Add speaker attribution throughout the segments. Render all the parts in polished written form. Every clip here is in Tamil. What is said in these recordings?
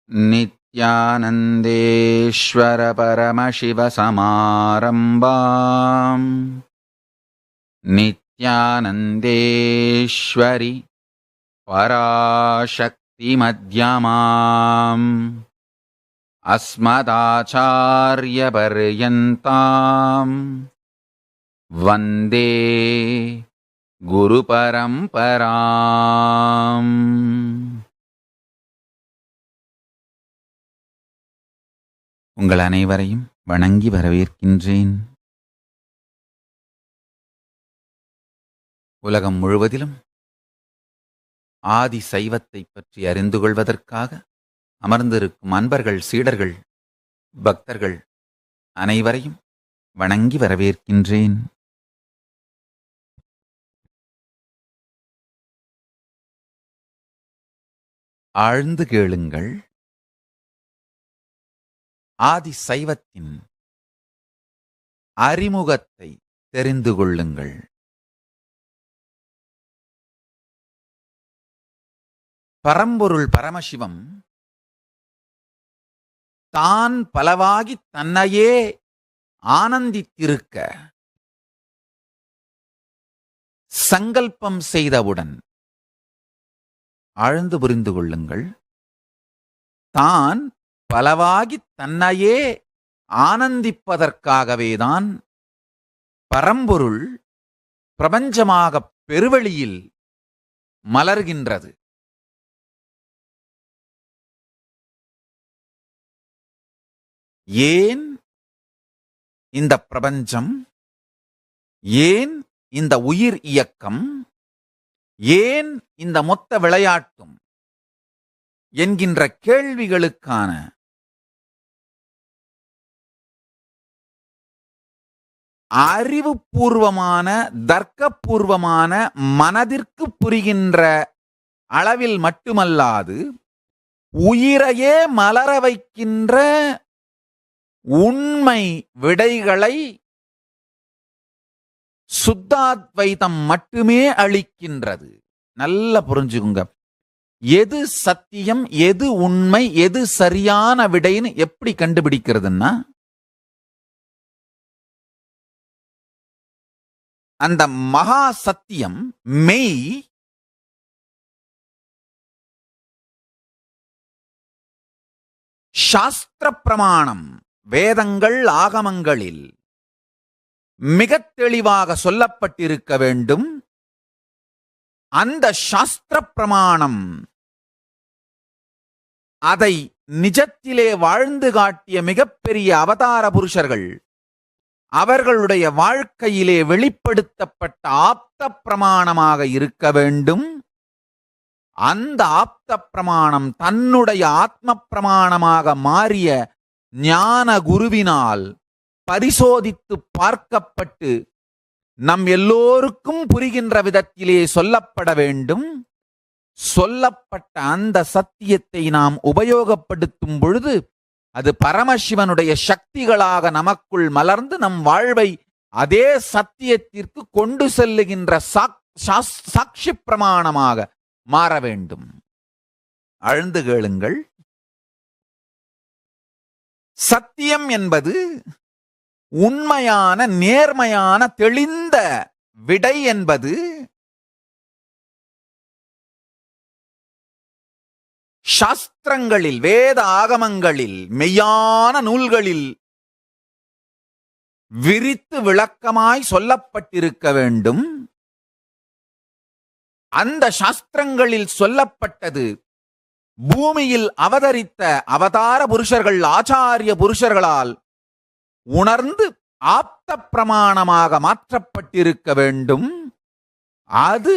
Speaker 1: नित्यानन्देश्वर परमशिवसमारम्भाम् नित्यानन्देश्वरि पराशक्तिमध्यमाम् अस्मदाचार्यपर्यन्ताम् वन्दे குருபரம்பராம். உங்கள் அனைவரையும் வணங்கி வரவேற்கின்றேன். உலகம் முழுவதிலும் ஆதி சைவத்தை பற்றி அறிந்து கொள்வதற்காக அமர்ந்திருக்கும் அன்பர்கள், சீடர்கள், பக்தர்கள் அனைவரையும் வணங்கி வரவேற்கின்றேன். ஆழ்ந்து கேளுங்கள். ஆதி சைவத்தின் அறிமுகத்தை தெரிந்து கொள்ளுங்கள். பரம்பொருள் பரமசிவம் தான் பலவாகி தன்னையே ஆனந்தித்திருக்க சங்கல்பம் செய்தவுடன், ஆழ்ந்து புரிந்து கொள்ளுங்கள், தான் பலவாகி தன்னையே ஆனந்திப்பதற்காகவேதான் பரம்பொருள் பிரபஞ்சமாக பெருவெளியில் மலர்கின்றது. ஏன் இந்த பிரபஞ்சம், ஏன் இந்த உயிர் இயக்கம், ஏன் இந்த மொத்த விளையாட்டும் என்கின்ற கேள்விகளுக்கான அறிவுபூர்வமான, தர்க்கபூர்வமான, மனதிற்கு புரிகின்ற அளவில் மட்டுமல்லாது உயிரையே மலர வைக்கின்ற உண்மை விடைகளை சுத்தாத்வைதம் மட்டுமே அளிக்கின்றது. நல்லா புரிஞ்சுக்குங்க. எது சத்தியம், எது உண்மை, எது சரியான விடைன்னு எப்படி கண்டுபிடிக்கிறதுன்னா, அந்த மகா சத்தியம், மெய், சாஸ்திர பிரமாணம், வேதங்கள், ஆகமங்களில் மிக தெளிவாக சொல்லப்பட்டிருக்க வேண்டும். அந்த சாஸ்திர பிரமாணம் அதை நிஜத்திலே வாழ்ந்து காட்டிய மிகப்பெரிய அவதார புருஷர்கள், அவர்களுடைய வாழ்க்கையிலே வெளிப்படுத்தப்பட்ட ஆப்த பிரமாணமாக இருக்க வேண்டும். அந்த ஆப்த பிரமாணம் தன்னுடைய ஆத்ம பிரமாணமாக மாறிய ஞான குருவினால் பரிசோதித்து பார்க்கப்பட்டு நம் எல்லோருக்கும் புரிகின்ற விதத்திலே சொல்லப்பட வேண்டும். சொல்லப்பட்ட அந்த சத்தியத்தை நாம் உபயோகப்படுத்தும் பொழுது அது பரமசிவனுடைய சக்திகளாக நமக்குள் மலர்ந்து நம் வாழ்வை அதே சத்தியத்திற்கு கொண்டு செல்லுகின்ற சாட்சி பிரமாணமாக மாற வேண்டும். ஆழ்ந்து கேளுங்கள். சத்தியம் என்பது உண்மையான, நேர்மையான, தெளிந்த விடை என்பது சாஸ்திரங்களில், வேத ஆகமங்களில், மெய்யான நூல்களில் விரித்து விளக்கமாய் சொல்லப்பட்டிருக்க வேண்டும். அந்த சாஸ்திரங்களில் சொல்லப்பட்டது பூமியில் அவதரித்த அவதார புருஷர்கள், ஆச்சாரிய புருஷர்களால் உணர்ந்து ஆப்த பிரமாணமாக மாற்றப்பட்டிருக்க வேண்டும். அது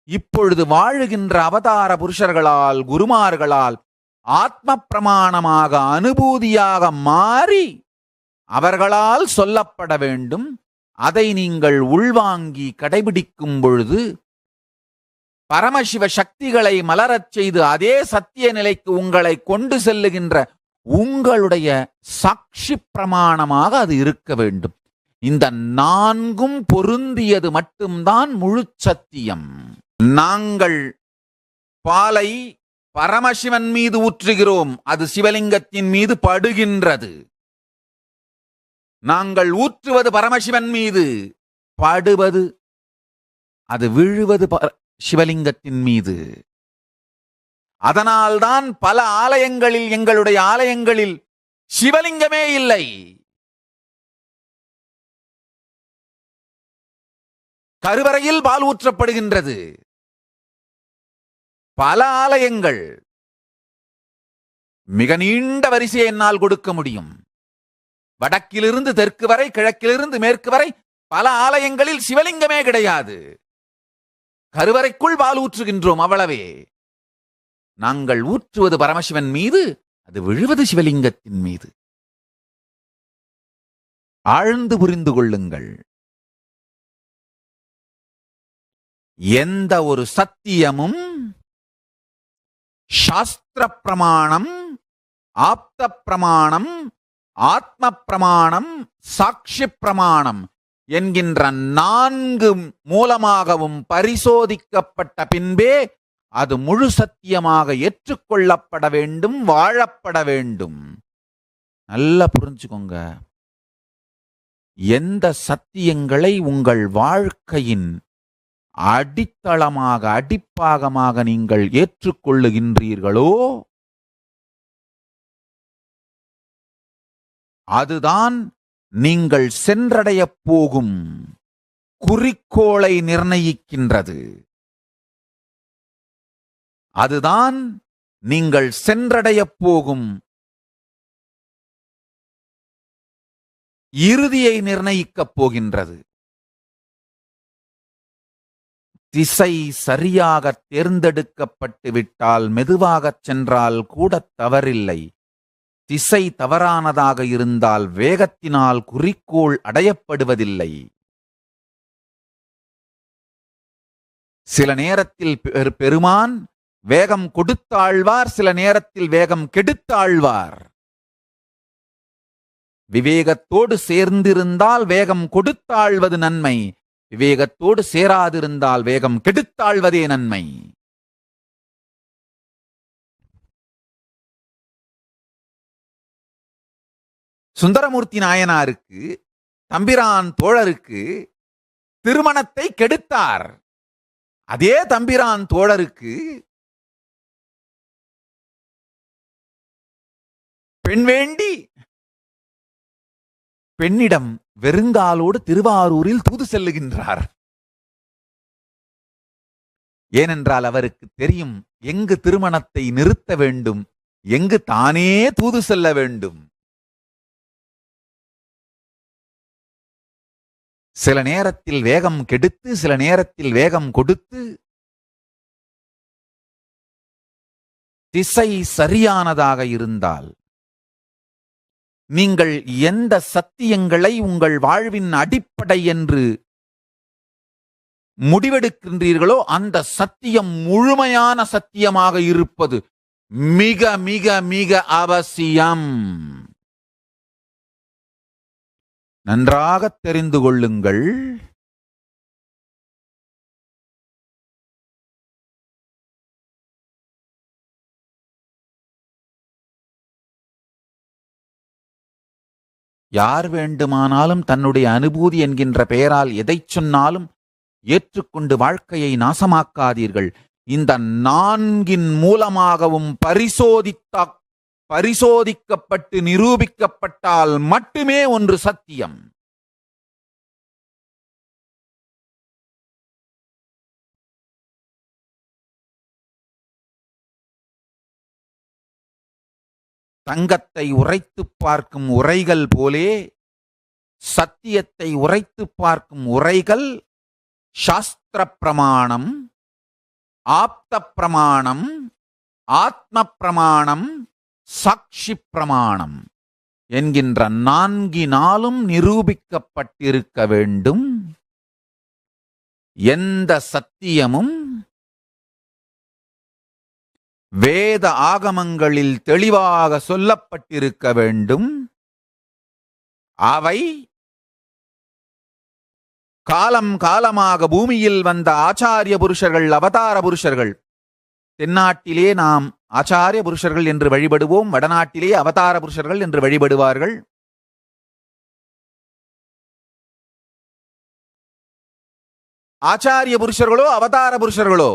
Speaker 1: இப்பொழுது வாழுகின்ற அவதார புருஷர்களால், குருமார்களால் ஆத்ம பிரமாணமாக, அனுபூதியாக மாறி அவர்களால் சொல்லப்பட வேண்டும். அதை நீங்கள் உள்வாங்கி கடைபிடிக்கும் பொழுது பரமசிவ சக்திகளை மலரச் செய்து அதே சத்திய நிலைக்கு உங்களை கொண்டு செல்லுகின்ற உங்களுடைய சாட்சி பிரமாணமாக அது இருக்க வேண்டும். இந்த நான்கும் பொருந்தியது மட்டும்தான் முழு சத்தியம். நாங்கள் பாலை பரமசிவன் மீது ஊற்றுகிறோம், அது சிவலிங்கத்தின் மீது படுகின்றது. நாங்கள் ஊற்றுவது பரமசிவன் மீது, படுவது, அது விழுவது சிவலிங்கத்தின் மீது. அதனால்தான் பல ஆலயங்களில், எங்களுடைய ஆலயங்களில் சிவலிங்கமே இல்லை. கருவறையில் பால் ஊற்றப்படுகின்றது. பல ஆலயங்கள், மிக நீண்ட வரிசையை என்னால் கொடுக்க முடியும். வடக்கிலிருந்து தெற்கு வரை, கிழக்கிலிருந்து மேற்கு வரை பல ஆலயங்களில் சிவலிங்கமே கிடையாது. கருவறைக்குள் பால் ஊற்றுகின்றோம், அவ்வளவே. நாங்கள் ஊற்றுவது பரமசிவன் மீது, அது விழுவது சிவலிங்கத்தின் மீது. ஆழ்ந்து புரிந்து கொள்ளுங்கள். எந்த ஒரு சத்தியமும் சாஸ்திர பிரமாணம், ஆப்த பிரமாணம், ஆத்ம பிரமாணம், சாட்சி பிரமாணம் என்கின்ற 4 மூலமாகவும் பரிசோதிக்கப்பட்ட பின்பே அது முழு சத்தியமாக ஏற்றுக்கொள்ளப்பட வேண்டும், வாழப்பட வேண்டும். நல்லா புரிஞ்சுக்கோங்க. எந்த சத்தியங்களை உங்கள் வாழ்க்கையின் அடித்தளமாக, அடிப்பாகமாக நீங்கள் ஏற்றுக்கொள்ளுகின்றீர்களோ அதுதான் நீங்கள் சென்றடைய போகும் குறிக்கோளை நிர்ணயிக்கின்றது. அதுதான் நீங்கள் சென்றடைய போகும் இறுதியை நிர்ணயிக்கப் போகின்றது. திசை சரியாக தேர்ந்தெடுக்கப்பட்டு விட்டால் மெதுவாகச் சென்றால் கூட தவறில்லை. திசை தவறானதாக இருந்தால் வேகத்தினால் குறிக்கோள் அடையப்படுவதில்லை. சில நேரத்தில் பெருமான் வேகம் கொடுத்தாழ்வார், சில நேரத்தில் வேகம் கெடுத்தாழ்வார். விவேகத்தோடு சேர்ந்திருந்தால் வேகம் கொடுத்தாழ்வது நன்மை, விவேகத்தோடு சேராதிருந்தால் வேகம் கெடுத்தாழ்வதே நன்மை. சுந்தரமூர்த்தி நாயனாருக்கு, தம்பிரான் தோழருக்கு திருமணத்தை கெடுத்தார். அதே தம்பிரான் தோழருக்கு பெண் வேண்டி பெண்ணிடம் வெறுங்காலோடு திருவாரூரில் தூது செல்லுகின்றார். ஏனென்றால் அவருக்கு தெரியும் எங்கு திருமணத்தை நிறுத்த வேண்டும், எங்கு தானே தூது செல்ல வேண்டும். சில நேரத்தில் வேகம் கெடுத்து, சில நேரத்தில் வேகம் கொடுத்து, திசை சரியானதாக இருந்தால் நீங்கள் எந்த சத்தியங்களை உங்கள் வாழ்வின் அடிப்படை என்று முடிவெடுக்கின்றீர்களோ அந்த சத்தியம் முழுமையான சத்தியமாக இருப்பது மிக மிக மிக அவசியம். நன்றாக தெரிந்து கொள்ளுங்கள். யார் வேண்டுமானாலும் தன்னுடைய அனுபூதி என்கின்ற பெயரால் எதைச் சொன்னாலும் ஏற்றுக்கொண்டு வாழ்க்கையை நாசமாக்காதீர்கள். இந்த 4 மூலமாகவும் பரிசோதிக்கப்பட்டு நிரூபிக்கப்பட்டால் மட்டுமே ஒன்று சத்தியம். தங்கத்தை உரைத்து பார்க்கும் உரைகள் போலே சத்தியத்தை உரைத்து பார்க்கும் உரைகள் சாஸ்திர பிரமாணம், ஆப்த பிரமாணம், ஆத்ம பிரமாணம், சாட்சி பிரமாணம் என்கின்ற 4 நிரூபிக்கப்பட்டிருக்க வேண்டும். எந்த சத்தியமும் வேத ஆகமங்களில் தெளிவாக சொல்லப்பட்டிருக்க வேண்டும். அவை காலம் காலமாக பூமியில் வந்த ஆச்சாரிய புருஷர்கள், அவதார புருஷர்கள் தென்னாட்டிலே நாம் ஆச்சாரிய புருஷர்கள் என்று வழிபடுவோம், வடநாட்டிலே அவதார புருஷர்கள் என்று வழிபடுவார்கள். ஆச்சாரிய புருஷர்களோ அவதார புருஷர்களோ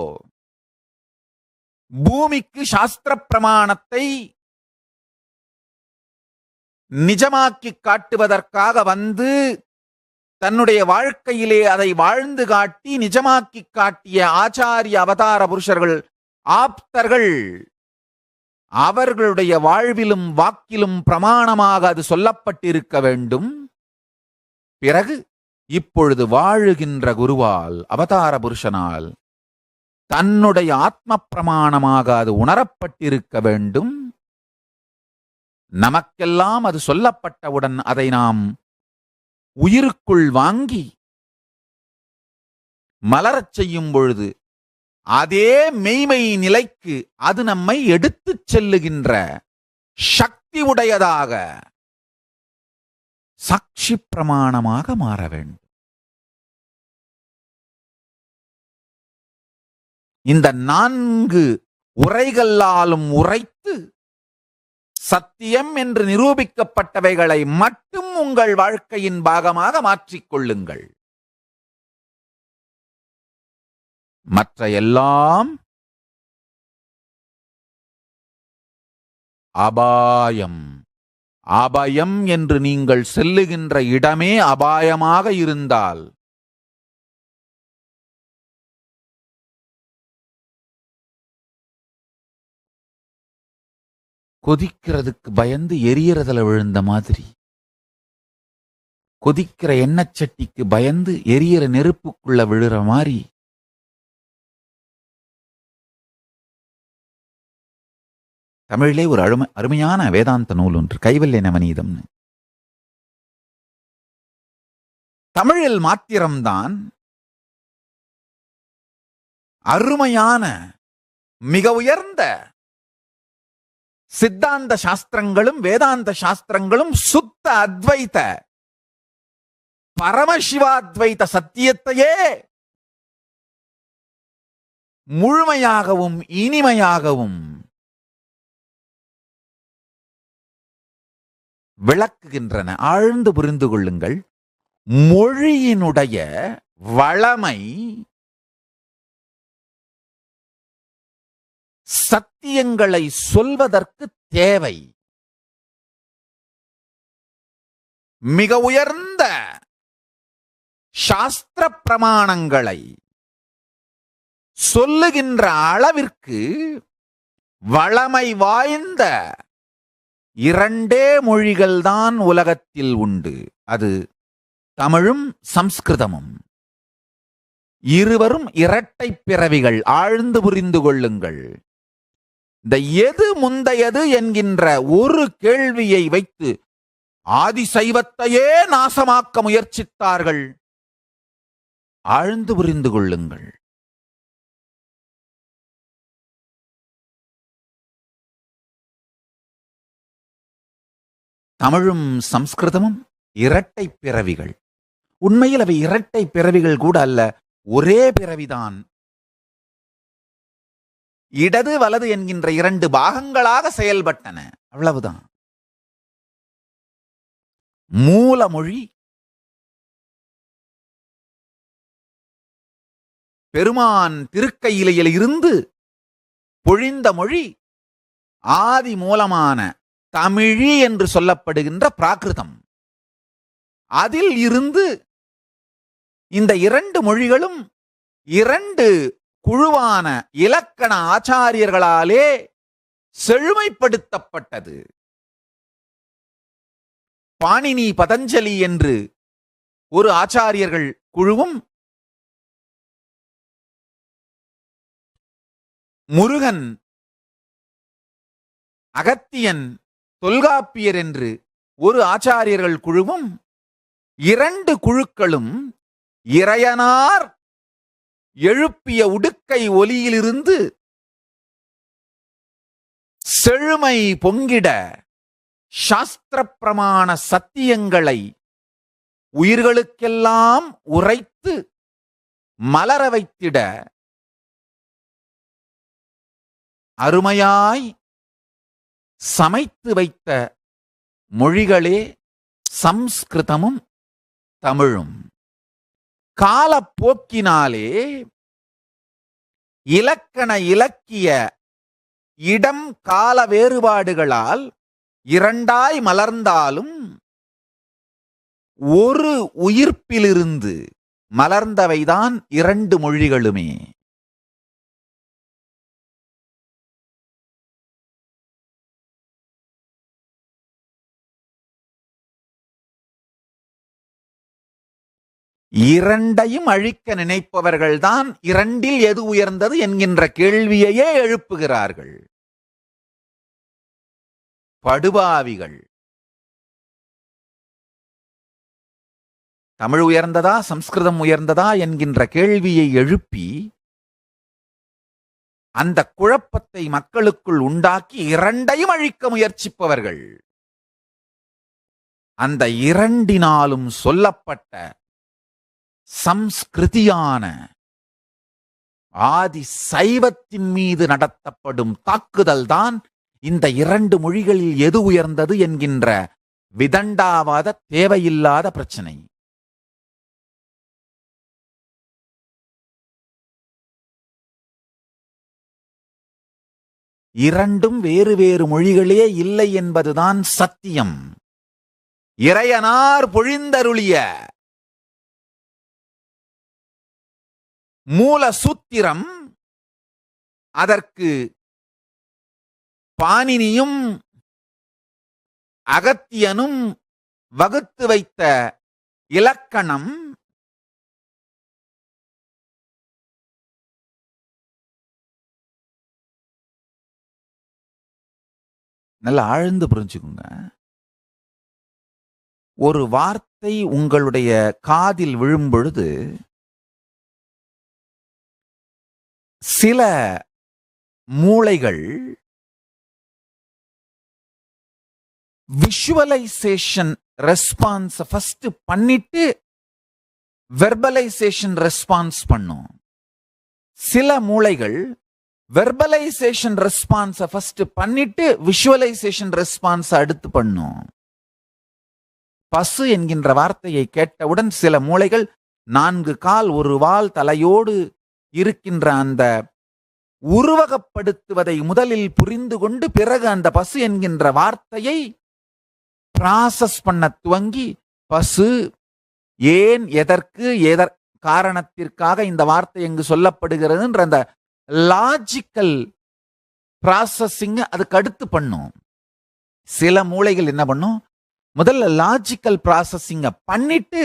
Speaker 1: பூமிக்கு சாஸ்திர பிரமாணத்தை நிஜமாக்கி காட்டுவதற்காக வந்து தன்னுடைய வாழ்க்கையிலே அதை வாழ்ந்து காட்டி நிஜமாக்கி காட்டிய ஆச்சாரிய அவதார புருஷர்கள், ஆப்தர்கள், அவர்களுடைய வாழ்விலும் வாக்கிலும் பிரமாணமாக அது சொல்லப்பட்டிருக்க வேண்டும். பிறகு இப்பொழுது வாழுகின்ற குருவால், அவதார புருஷனால் தன்னுடைய ஆத்ம பிரமாணமாக அது உணரப்பட்டிருக்க வேண்டும். நமக்கெல்லாம் அது சொல்லப்பட்டவுடன் அதை நாம் உயிருக்குள் வாங்கி மலரச் செய்யும் பொழுது அதே மெய்மை நிலைக்கு அது நம்மை எடுத்துச் செல்லுகின்ற சக்தி உடையதாக சாட்சி பிரமாணமாக மாற வேண்டும். இந்த 4 உரைகளாலும் உரைத்து சத்தியம் என்று நிரூபிக்கப்பட்டவைகளை மட்டும் உங்கள் வாழ்க்கையின் பாகமாக மாற்றிக்கொள்ளுங்கள். மற்ற எல்லாம் அபாயம். அபயம் என்று நீங்கள் செல்லுகின்ற இடமே அபாயமாக இருந்தால் கொதிக்கிறதுக்கு பயந்து எரியறதுல விழுந்த மாதிரி, கொதிக்கிற எண்ணெய் சட்டிக்கு பயந்து எரியற நெருப்புக்குள்ள விழுற மாதிரி தமிழிலே ஒரு அருமையான வேதாந்த நூல் ஒன்று, கைவல்ய நவநீதம்னு. தமிழில் மாத்திரம்தான் அருமையான மிக உயர்ந்த சித்தாந்த சாஸ்திரங்களும் வேதாந்த சாஸ்திரங்களும் சுத்த அத்வைத பரமசிவாத்வைத சத்தியத்தையே முழுமையாகவும் இனிமையாகவும் விளக்குகின்றன. ஆழ்ந்து புரிந்து கொள்ளுங்கள். மொழியினுடைய வளமை சத்தியங்களை சொல்வதற்கு தேவை. மிக உயர்ந்த சாஸ்திர பிரமாணங்களை சொல்லுகின்ற அளவிற்கு வளமை வாய்ந்த 2 மொழிகள்தான் உலகத்தில் உண்டு. அது தமிழும் சம்ஸ்கிருதமும். இருவரும் இரட்டை பிறவிகள். ஆழ்ந்து புரிந்து கொள்ளுங்கள். இந்த எது முந்தையது என்கின்ற ஒரு கேள்வியை வைத்து ஆதிசைவத்தையே நாசமாக்க முயற்சித்தார்கள். ஆழ்ந்து புரிந்து கொள்ளுங்கள். தமிழும் சம்ஸ்கிருதமும் இரட்டை பிறவிகள். உண்மையில் அவை இரட்டை பிறவிகள் கூட அல்ல, ஒரே பிறவிதான். இடது வலது என்கின்ற 2 பாகங்களாக செயல்பட்டன, அவ்வளவுதான். மூலமொழி பெருமான் திருக்கையிலையில் இருந்து பொழிந்த மொழி ஆதி மூலமான தமிழி என்று சொல்லப்படுகின்ற பிராகிருதம். அதில் இருந்து இந்த 2 மொழிகளும் 2 குழுவான இலக்கண ஆச்சாரியர்களாலே செழுமைப்படுத்தப்பட்டது. பாணினி பதஞ்சலி என்று ஒரு ஆச்சாரியர்கள் குழுவும், முருகன், அகத்தியன், தொல்காப்பியர் என்று ஒரு ஆச்சாரியர்கள் குழுவும், 2 குழுக்களும் இறையனார் எழுப்பிய உடுக்கை ஒலியிலிருந்து செழுமை பொங்கிட சாஸ்திர பிரமாண சத்தியங்களை உயிர்களுக்கெல்லாம் உரைத்து மலர வைத்திட அருமையாய் சமைத்து வைத்த மொழிகளே சம்ஸ்கிருதமும் தமிழும். காலப்போக்கினாலே இலக்கண இலக்கிய இடம் கால வேறுபாடுகளால் இரண்டாய் மலர்ந்தாலும் ஒரு உயிர்ப்பிலிருந்து மலர்ந்தவைதான் இரண்டு மொழிகளுமே. இரண்டையும் அழிக்க நினைப்பவர்கள்தான் இரண்டில் எது உயர்ந்தது என்கின்ற கேள்வியையே எழுப்புகிறார்கள். படுபாவிகள். தமிழ் உயர்ந்ததா சம்ஸ்கிருதம் உயர்ந்ததா என்கின்ற கேள்வியை எழுப்பி அந்த குழப்பத்தை மக்களுக்குள் உண்டாக்கி இரண்டையும் அழிக்க முயற்சிப்பவர்கள். அந்த இரண்டினாலும் சொல்லப்பட்ட சம்ஸ்கிருதியான ஆதி சைவத்தின் மீது நடத்தப்படும் தாக்குதல் தான் இந்த இரண்டு மொழிகளில் எது உயர்ந்தது என்கின்ற விதண்டாவாத தேவையில்லாத பிரச்சனை. இரண்டும் வேறு வேறு மொழிகளே இல்லை என்பதுதான் சத்தியம். இறையனார் பொழிந்தருளிய மூல சூத்திரம், அதற்கு பாணினியும் அகத்தியனும் வகுத்து வைத்த இலக்கணம் நல்லா ஆழ்ந்து புரிஞ்சுக்குங்க. ஒரு வார்த்தை உங்களுடைய காதில் விழும் பொழுது சில மூளைகள் விஷுவலைசேஷன் ரெஸ்பான்ஸ் ஃபர்ஸ்ட் பண்ணிட்டு வெர்பலைசேஷன் ரெஸ்பான்ஸ் பண்ணும். சில மூளைகள் வெர்பலைசேஷன் ரெஸ்பான்ஸ் ஃபர்ஸ்ட் பண்ணிட்டு விஷுவலைசேஷன் ரெஸ்பான்ஸ் அடுத்து பண்ணும். பசு என்கின்ற வார்த்தையை கேட்டவுடன் சில மூளைகள் 4 கால் 1 வால் தலையோடு இருக்கின்ற அந்த உருவகப்படுத்துவதை முதலில் புரிந்து கொண்டு பிறகு அந்த பசு என்கின்ற வார்த்தையை ப்ராசஸ் பண்ண துவங்கி பசு ஏன் எதற்கு காரணத்திற்காக இந்த வார்த்தை எங்கு சொல்லப்படுகிறதுன்ற அந்த லாஜிக்கல் ப்ராசஸிங் அதுக்கு அடுத்து பண்ணும். சில மூளைகள் என்ன பண்ணும், முதல்ல லாஜிக்கல் ப்ராசஸிங்க பண்ணிட்டு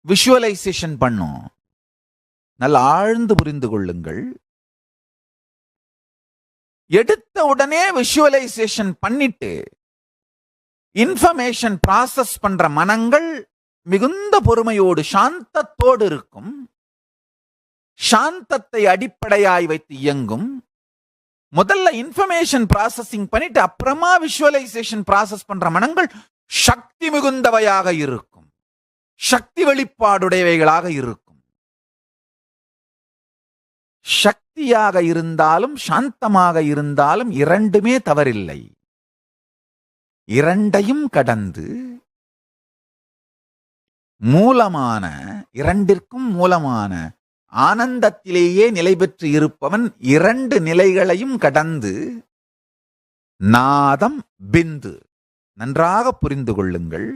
Speaker 1: விஷுவலைசேஷன் பண்ணும். நல்ல ஆழ்ந்து புரிந்து கொள்ளுங்கள். எடுத்த உடனே விஷுவலைசேஷன் பண்ணிட்டு இன்ஃபர்மேஷன் ப்ராசஸ் பண்ற மனங்கள் மிகுந்த பொறுமையோடு சாந்தத்தோடு இருக்கும். சாந்தத்தை அடிப்படையாய் வைத்து இயங்கும். முதல்ல இன்ஃபர்மேஷன் ப்ராசஸிங் பண்ணிட்டு அப்புறமா விஷுவலைசேஷன் ப்ராசஸ் பண்ற மனங்கள் சக்தி மிகுந்தவையாக இருக்கும், சக்தி வெளிப்பாடுடையவைகளாக இருக்கும். சக்தியாக இருந்தாலும் சாந்தமாக இருந்தாலும் இரண்டுமே தவறில்லை. இரண்டையும் கடந்து மூலமான, இரண்டிற்கும் மூலமான ஆனந்தத்திலேயே நிலை பெற்று இருப்பவன் இரண்டு நிலைகளையும் கடந்து நாதம் பிந்து. நன்றாக புரிந்து கொள்ளுங்கள்.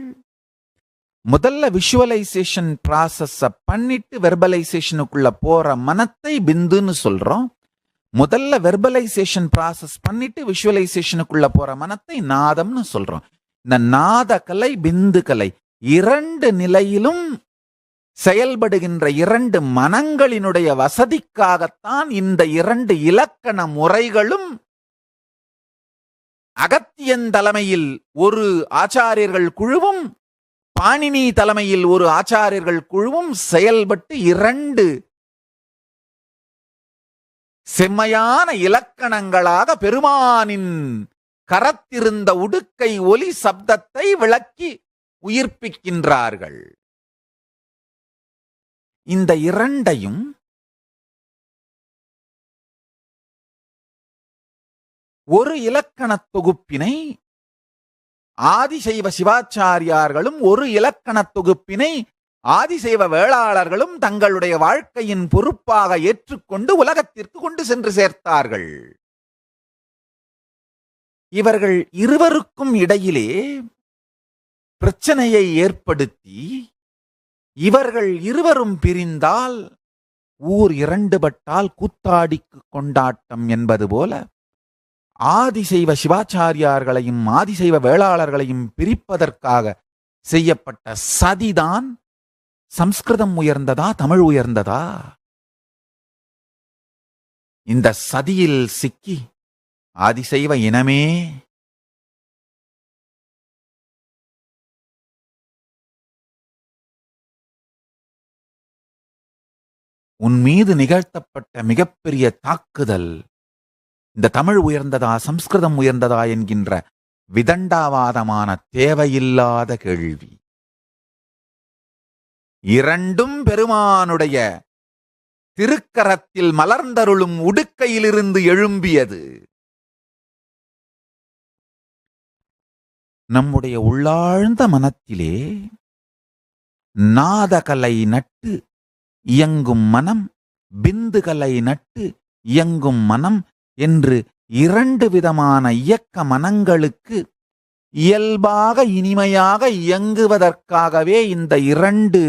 Speaker 1: முதல்ல விஷுவலைசேஷன் ப்ராசஸ் பண்ணிட்டு வெர்பலைசேஷனுக்குள்ள போற மனத்தை பிந்துன்னு சொல்றோம். முதல்ல வெர்பலைசேஷன் ப்ராசஸ் பண்ணிட்டு விஷுவலைசேஷனுக்குள்ள போற மனத்தை நாதம்னு சொல்றோம். இந்த நாத கலை பிந்து கலை இரண்டு நிலையிலும் செயல்படுகின்ற இரண்டு மனங்களினுடைய வசதிக்காகத்தான் இந்த இரண்டு இலக்கண முறைகளும் அகத்தியன் தலைமையில் ஒரு ஆச்சாரியர்கள் குழுவும் பாணினி தலைமையில் ஒரு ஆச்சாரியர்கள் குழுவும் செயல்பட்டு இரண்டு செம்மையான இலக்கணங்களாக பெருமானின் கரத்திருந்த உடுக்கை ஒலி சப்தத்தை விளக்கி உயிர்ப்பிக்கின்றார்கள். இந்த இரண்டையும் ஒரு இலக்கணத் தொகுப்பினை ஆதிசைவ சிவாச்சாரியார்களும், ஒரு இலக்கணத் தொகுப்பினை ஆதிசைவ வேளாளர்களும் தங்களுடைய வாழ்க்கையின் பொறுப்பாக ஏற்றுக்கொண்டு உலகத்திற்கு கொண்டு சென்று சேர்த்தார்கள். இவர்கள் இருவருக்கும் இடையிலே பிரச்சனையை ஏற்படுத்தி இவர்கள் இருவரும் பிரிந்தால் ஊர் இரண்டுபட்டால் கூத்தாடிக்கு கொண்டாட்டம் என்பது போல ஆதிசைவ சிவாச்சாரியார்களையும் ஆதிசைவ வேளாளர்களையும் பிரிப்பதற்காக செய்யப்பட்ட சதிதான் சம்ஸ்கிருதம் உயர்ந்ததா, தமிழ் உயர்ந்ததா? இந்த சதியில் சிக்கி ஆதிசைவ இனமே உன் மீது நிகழ்த்தப்பட்ட மிகப்பெரிய தாக்குதல் இந்த தமிழ் உயர்ந்ததா சம்ஸ்கிருதம் உயர்ந்ததா என்கின்ற விதண்டாவாதமான தேவையில்லாத கேள்வி. இரண்டும் பெருமானுடைய திருக்கரத்தில் மலர்ந்தருளும் உடுக்கையிலிருந்து எழும்பியது. நம்முடைய உள்ளாழ்ந்த மனத்திலே நாதகலை நட்டு இயங்கும் மனம், பிந்துகலை நட்டு இயங்கும் மனம் என்று இரண்டு விதமான இயக்க மனங்களுக்கு இயல்பாக இனிமையாக இயங்குவதற்காகவே இந்த இரண்டு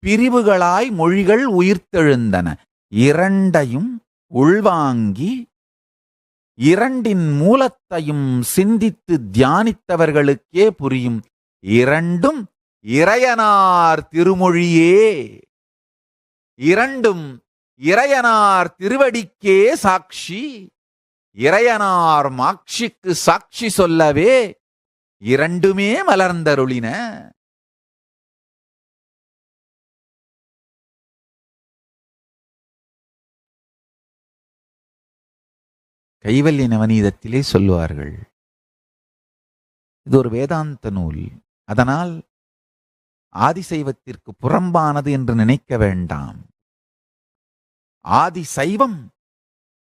Speaker 1: பிரிவுகளாய் மொழிகள் உயிர்த்தெழுந்தன. இரண்டையும் உள்வாங்கி இரண்டின் மூலத்தையும் சிந்தித்து தியானித்தவர்களுக்கே புரியும். இரண்டும் இறையனார் திருமொழியே, இரண்டும் இறையனார் திருவடிக்கே சாட்சி. இறையனார் மாட்சிக்கு சாட்சி சொல்லவே இரண்டுமே மலர்ந்தருளின. கைவல்ய நவநீதத்திலே சொல்லுவார்கள், இது ஒரு வேதாந்த நூல், அதனால் ஆதிசைவத்திற்கு புறம்பானது என்று நினைக்க வேண்டாம். ஆதிசைவம்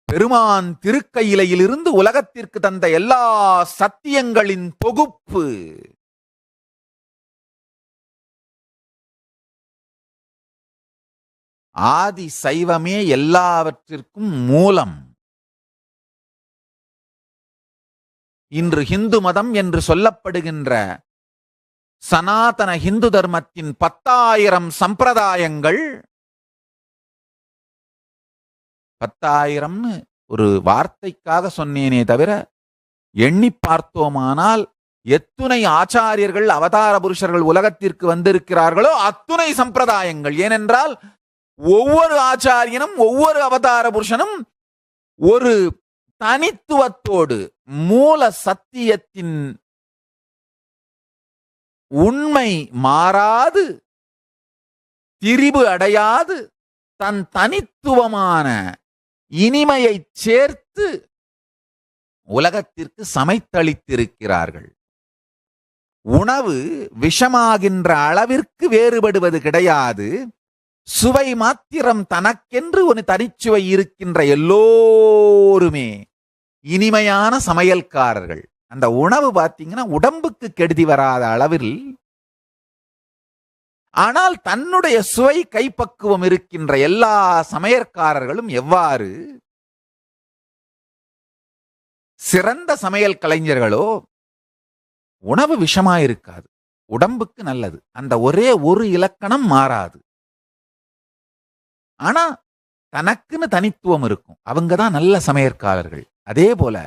Speaker 1: பெருமான் திருக்கையிலையிலிருந்து உலகத்திற்கு தந்த எல்லா சத்தியங்களின் தொகுப்பு. ஆதிசைவமே எல்லாவற்றிற்கும் மூலம். இன்று ஹிந்து மதம் என்று சொல்லப்படுகின்ற சனாதன ஹிந்து தர்மத்தின் 10,000 சம்பிரதாயங்கள், 10,000 ஒரு வார்த்தைக்காக சொன்னேனே தவிர எண்ணி பார்த்தோமானால் எத்துணை ஆச்சாரியர்கள் அவதார புருஷர்கள் உலகத்திற்கு வந்திருக்கிறார்களோ அத்துணை சம்பிரதாயங்கள். ஏனென்றால் ஒவ்வொரு ஆச்சாரியனும் ஒவ்வொரு அவதார புருஷனும் ஒரு தனித்துவத்தோடு மூல சத்தியத்தின் உண்மை மாறாது, திரிபு அடையாது, தன் தனித்துவமான இனிமையை சேர்த்து உலகத்திற்கு சமைத்தளித்திருக்கிறார்கள். உணவு விஷமாகின்ற அளவிற்கு வேறுபடுவது கிடையாது. சுவை மாத்திரம் தனக்கென்று ஒரு தனிச்சுவை இருக்கின்ற எல்லோருமே இனிமையான சமையல்காரர்கள். அந்த உணவு பார்த்தீங்கன்னா உடம்புக்கு கெடுதி வராத அளவில், ஆனால் தன்னுடைய சுவை கைப்பக்குவம் இருக்கின்ற எல்லா சமையற்காரர்களும் எவ்வாறு சிறந்த சமையல் கலைஞர்களோ, உணவு விஷமாயிருக்காது, உடம்புக்கு நல்லது, அந்த ஒரே ஒரு இலக்கணம் மாறாது. ஆனா தனக்குன்னு தனித்துவம் இருக்கும், அவங்கதான் நல்ல சமையற்காரர்கள். அதே போல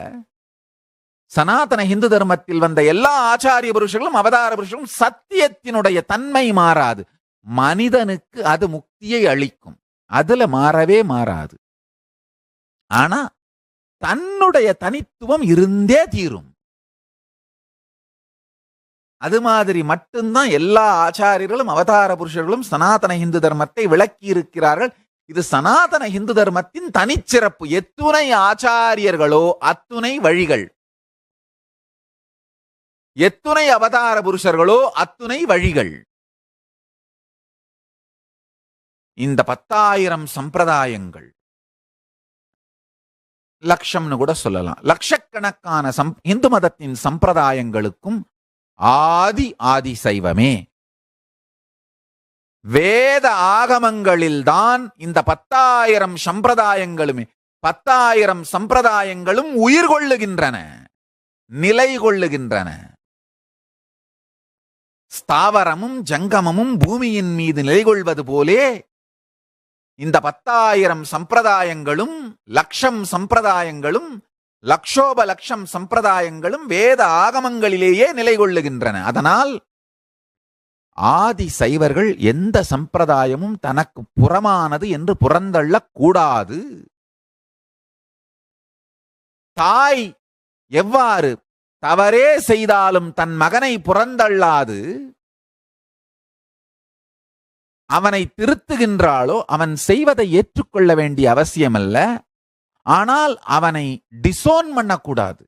Speaker 1: சனாதன இந்து தர்மத்தில் வந்த எல்லா ஆச்சாரிய புருஷர்களும் அவதார புருஷர்களும் சத்தியத்தினுடைய தன்மை மாறாது. மனிதனுக்கு அது முக்தியை அளிக்கும், அதுல மாறவே மாறாது. ஆனா தன்னுடைய தனித்துவம் இருந்தே தீரும். அது மாதிரி மட்டும்தான் எல்லா ஆச்சாரியர்களும் அவதார புருஷர்களும் சனாதன இந்து தர்மத்தை விளக்கி இருக்கிறார்கள். இது சனாதன இந்து தர்மத்தின் தனிச்சிறப்பு. எத்துணை ஆச்சாரியர்களோ அத்துணை வழிகள், எத்துணை அவதார புருஷர்களோ அத்துணை வழிகள். இந்த 10,000 சம்பிரதாயங்கள் லட்சம்னு கூட சொல்லலாம். லட்சக்கணக்கான இந்து மதத்தின் சம்பிரதாயங்களுக்கும் ஆதி சைவமே. வேத ஆகமங்களில்தான் இந்த 10,000 சம்பிரதாயங்களுமே 10,000 சம்பிரதாயங்களும் உயிர் கொள்ளுகின்றன, நிலை கொள்ளுகின்றன. ஸ்தாவரமும் ஜங்கமமும் பூமியின் மீது நிலை கொள்வது போலே இந்த 10,000 சம்பிரதாயங்களும் லட்சம் சம்பிரதாயங்களும் லட்சோப லட்சம் சம்பிரதாயங்களும் வேத ஆகமங்களிலேயே நிலை கொள்ளுகின்றன. அதனால் ஆதி சைவர்கள் எந்த சம்பிரதாயமும் தனக்கு புறமானது என்று புறந்தள்ளக் கூடாது. தாய் எவ்வாறு தவறே செய்தாலும் தன் மகனை புறந்தள்ளாது அவனை திருத்துகின்றாளோ, அவன் செய்வதை ஏற்றுக்கொள்ள வேண்டிய அவசியமல்ல. ஆனால் அவனை டிசோன் பண்ணக்கூடாது.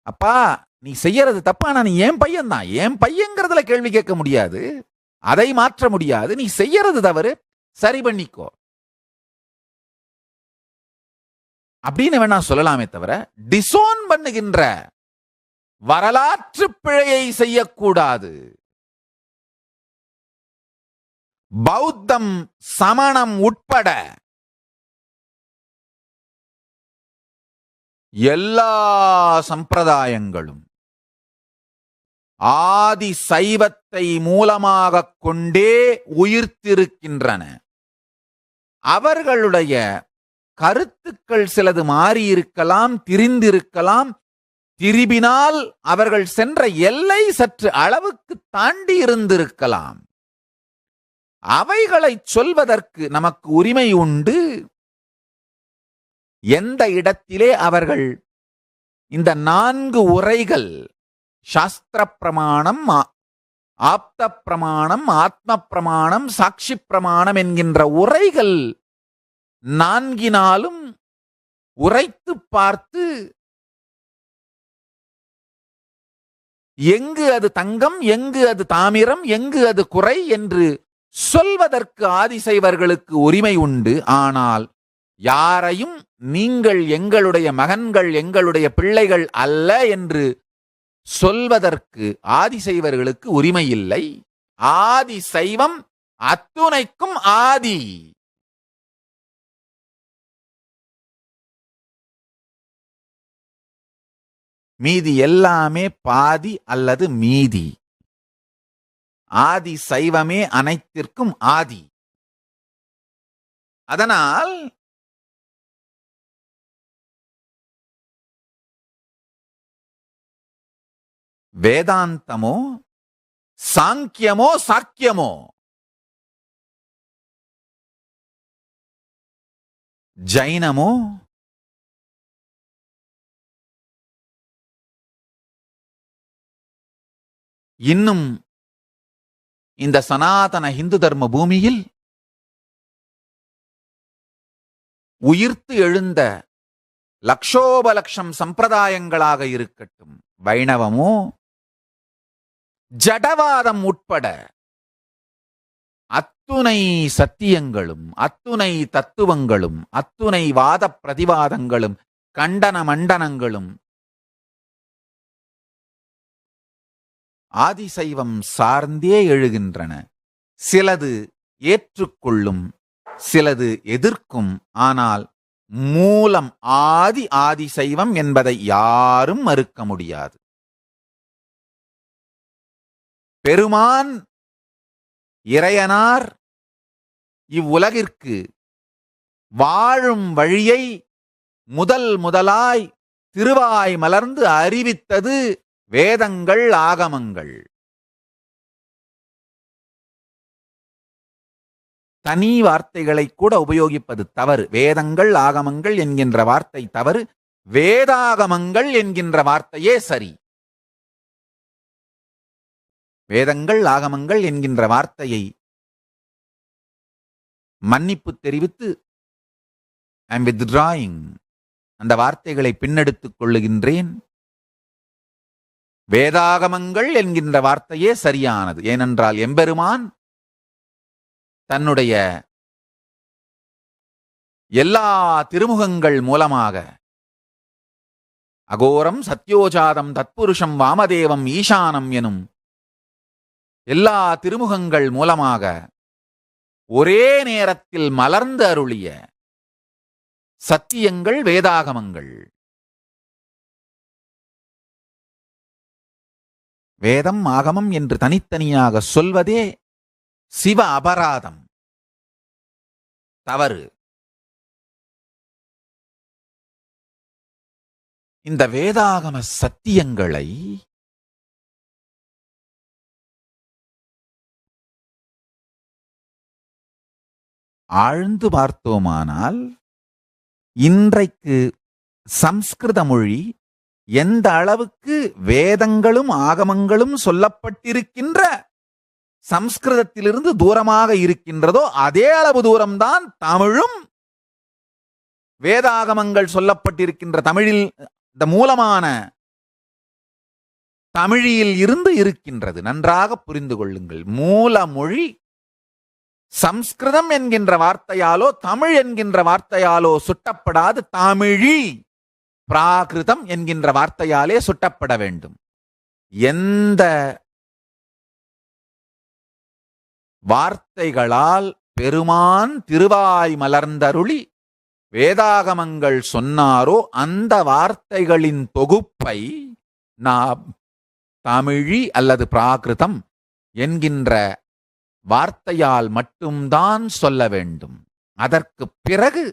Speaker 1: அப்பா நீ செய்யறது தப்பா, நீ என் பையன் தான், என் பையங்கிறதுல கேள்வி கேட்க முடியாது, அதை மாற்ற முடியாது. நீ செய்யறது தவறு, சரி பண்ணிக்கோ அப்படின்னு வேணா சொல்லலாமே தவிர டிசோன் பண்ணுகின்ற வரலாற்று பிழையை செய்யக்கூடாது. பௌத்தம் சமணம் உட்பட எல்லா சம்பிரதாயங்களும் ஆதி சைவத்தை மூலமாக கொண்டே உயிர்த்திருக்கின்றன. அவர்களுடைய கருத்துக்கள் சிலது மாறியிருக்கலாம், திரிந்திருக்கலாம். திரிபினால் அவர்கள் சென்ற எல்லை சற்று அளவுக்கு தாண்டி இருந்திருக்கலாம். அவைகளை சொல்வதற்கு நமக்கு உரிமை உண்டு. எந்த இடத்திலே அவர்கள் இந்த 4 உரைகள் சாஸ்திர பிரமாணம், ஆப்த பிரமாணம், ஆத்ம பிரமாணம், சாட்சி பிரமாணம் என்கின்ற உரைகள் 4னாலும் உரைத்து பார்த்து எங்கு அது தங்கம், எங்கு அது தாமிரம், எங்கு அது குறை என்று சொல்வதற்கு ஆதிசைவர்களுக்கு உரிமை உண்டு. ஆனால் யாரையும் நீங்கள் எங்களுடைய மகன்கள், எங்களுடைய பிள்ளைகள் அல்ல என்று சொல்வதற்கு ஆதிசைவர்களுக்கு உரிமை இல்லை. ஆதி சைவம் அத்துணைக்கும் ஆதி. மீதி எல்லாமே பாதி அல்லது மீதி. ஆதி சைவமே அனைத்திற்கும் ஆதி. அதனால் வேதாந்தமோ சாங்கியமோ சாக்கியமோ ஜைனமோ இன்னும் இந்த சனாதன இந்து தர்ம பூமியில் உயிர்த்து எழுந்த லட்சோப லட்சம் சம்பிரதாயங்களாக இருக்கட்டும், வைணவமோ ஜடவாதம் உட்பட அத்துணை சத்தியங்களும், அத்துணை தத்துவங்களும், அத்துணை வாத பிரதிவாதங்களும், கண்டன மண்டனங்களும் ஆதிசைவம் சார்ந்தே எழுகின்றன. சிலது ஏற்றுக்கொள்ளும், சிலது எதிர்க்கும். ஆனால் மூலம் ஆதிசைவம் என்பதை யாரும் மறுக்க முடியாது. பெருமான் இறையனார் இவ்வுலகிற்கு வாழும் வழியை முதலாய் திருவாய் மலர்ந்து அறிவித்தது வேதங்கள், ஆகமங்கள். தனி வார்த்தைகளை கூட உபயோகிப்பது தவறு. வேதங்கள், ஆகமங்கள் என்கின்ற வார்த்தை தவறு. வேதாகமங்கள் என்கின்ற வார்த்தையே சரி. வேதங்கள், ஆகமங்கள் என்கின்ற வார்த்தையை மன்னிப்பு தெரிவித்து ஐ அம் வித்ட்ராயிங், அந்த வார்த்தைகளை பின்னெடுத்துக் கொள்ளுகின்றேன். வேதாகமங்கள் என்கின்ற வார்த்தையே சரியானது. ஏனென்றால் எம்பெருமான் தன்னுடைய எல்லா திருமுகங்கள் மூலமாக அகோரம் சத்யோஜாதம் தத்புருஷம் வாமதேவம் ஈசானம் எனும் எல்லா திருமுகங்கள் மூலமாக ஒரே நேரத்தில் மலர்ந்து அருளிய சத்தியங்கள் வேதாகமங்கள். வேதம் ஆகமம் என்று தனித்தனியாக சொல்வதே சிவ அபராதம், தவறு. இந்த வேதாகம சத்தியங்களை ஆழ்ந்து பார்த்தோமானால் இன்றைக்கு சம்ஸ்கிருத மொழி எந்த அளவுக்கு வேதங்களும் ஆகமங்களும் சொல்லப்பட்டிருக்கின்ற சம்ஸ்கிருதத்திலிருந்து தூரமாக இருக்கின்றதோ அதே அளவு தூரம்தான் தமிழும் வேதாகமங்கள் சொல்லப்பட்டிருக்கின்ற தமிழில் இந்த மூலமான தமிழில் இருந்து இருக்கின்றது. நன்றாக புரிந்து கொள்ளுங்கள். மூல மொழி சம்ஸ்கிருதம் என்கின்ற வார்த்தையாலோ தமிழ் என்கின்ற வார்த்தையாலோ சுட்டப்படாது. தமிழி பிராகிருதம் என்கின்ற வார்த்தையாலே சுட்டப்பட வேண்டும். எந்த வார்த்தைகளால் பெருமான் திருவாய் மலர்ந்தருளி வேதாகமங்கள் சொன்னாரோ அந்த வார்த்தைகளின் தொகுப்பை நாம் தமிழி அல்லது பிராகிருதம் என்கின்ற வார்த்தையால் மட்டும்தான் சொல்ல வேண்டும். அதற்கு பிறகு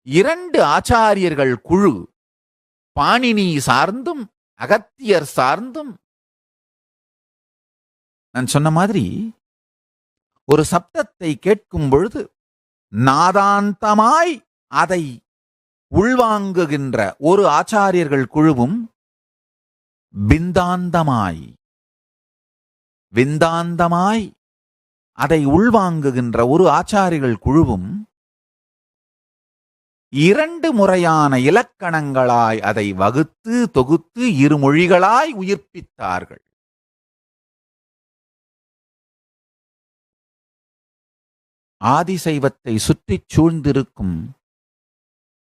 Speaker 1: 2 ஆச்சாரியர்கள் குழு, பாணினி சார்ந்தும் அகத்தியர் சார்ந்தும், நான் சொன்ன மாதிரி ஒரு சப்தத்தை கேட்கும் பொழுது நாதாந்தமாய் அதை உள்வாங்குகின்ற ஒரு ஆச்சாரியர்கள் குழுவும், விந்தாந்தமாய் அதை உள்வாங்குகின்ற ஒரு ஆச்சாரியர்கள் குழுவும் 2 முறையான இலக்கணங்களாய் அதை வகுத்து தொகுத்து 2 மொழிகளாய் உயிர்ப்பித்தார்கள். ஆதிசைவத்தை சுற்றிச் சூழ்ந்திருக்கும்